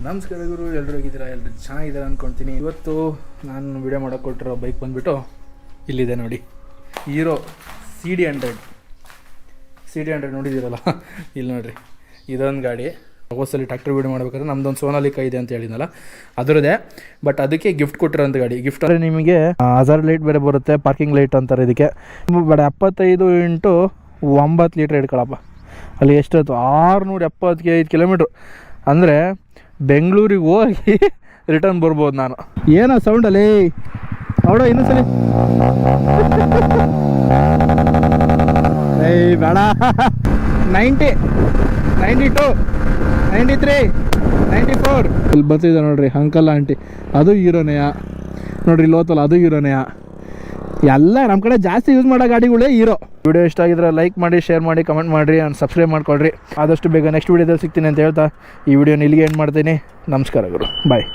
ನಮಸ್ಕಾರ ಗುರು, ಎಲ್ಲರೂ ಹೋಗಿದ್ದೀರಾ? ಎಲ್ಲರೂ ಚೆನ್ನಾಗಿದ್ದೀರಾ ಅಂದ್ಕೊಳ್ತೀನಿ. ಇವತ್ತು ನಾನು ವಿಡಿಯೋ ಮಾಡೋಕ್ಕೆ ಕೊಟ್ಟಿರೋ ಬೈಕ್ ಬಂದುಬಿಟ್ಟು ಇಲ್ಲಿದೆ ನೋಡಿ, ಹೀರೋ CD100 ನೋಡಿದ್ದೀರಲ್ಲ, ಇಲ್ಲಿ ನೋಡಿರಿ. ಇದೊಂದು ಗಾಡಿ ಹೊಸಲ್ಲಿ ಟ್ರ್ಯಾಕ್ಟರ್ ವೀಡಿಯೋ ಮಾಡ್ಬೇಕಾದ್ರೆ ನಮ್ಮದೊಂದು ಸೋನಾಲಿಕಾ ಇದೆ ಅಂತ ಹೇಳಿದ್ನಲ್ಲ, ಅದರದೇ. ಬಟ್ ಅದಕ್ಕೆ ಗಿಫ್ಟ್ ಕೊಟ್ಟಿರೋಂಥ ಗಾಡಿ. ಗಿಫ್ಟ್ ಅಂದರೆ ನಿಮಗೆ ಹಜಾರ್ ಲೈಟ್ ಬೇರೆ ಬರುತ್ತೆ, ಪಾರ್ಕಿಂಗ್ ಲೈಟ್ ಅಂತಾರೆ ಇದಕ್ಕೆ. ಬಟ್ 75 × 9 ಲೀಟ್ರ್ ಹಿಡ್ಕೊಳಪ್ಪ. ಅಲ್ಲಿ ಎಷ್ಟೊತ್ತು 675 ಕಿಲೋಮೀಟ್ರು ಅಂದರೆ ಬೆಂಗಳೂರಿಗೆ ಹೋಗಿ ರಿಟರ್ನ್ ಬರ್ಬೋದು ನಾನು. ಏನೋ ಸೌಂಡಲ್ಲಿ ಅವಡ ಇನ್ನೊಂದ್ಸಲಿ ಏಯ್ ಬೇಡ. 90, 92, 93, 94 ಇಲ್ಲಿ ಬರ್ತಿದ್ದೆ ನೋಡ್ರಿ ಅಂಕಲ್ ಆಂಟಿ. ಅದು ಹೀರೋನೆಯ ನೋಡ್ರಿ, ಲೋತಲ್ಲ ಅದು ಹೀರೋನೆಯ. ಎಲ್ಲ ನಮ್ಮ ಕಡೆ ಜಾಸ್ತಿ ಯೂಸ್ ಮಾಡೋ ಗಾಡಿಗಳೇ ಹೀರೋ. ವಿಡಿಯೋ ಇಷ್ಟ ಆಗಿದ್ರೆ ಲೈಕ್ ಮಾಡಿ, ಶೇರ್ ಮಾಡಿ, ಕಮೆಂಟ್ ಮಾಡಿರಿ, ಆ್ಯಂಡ್ ಸಬ್ಸ್ಕ್ರೈಬ್ ಮಾಡ್ಕೊಳ್ರಿ. ಆದಷ್ಟು ಬೇಗ ನೆಕ್ಸ್ಟ್ ವೀಡಿಯೋದಲ್ಲಿ ಸಿಗ್ತೀನಿ ಅಂತ ಹೇಳ್ತಾ ಈ ವಿಡಿಯೋನ ಇಲ್ಲಿಗೆ ಎಂಡ್ ಮಾಡ್ತೀನಿ. ನಮಸ್ಕಾರ ಗುರು, ಬಾಯ್.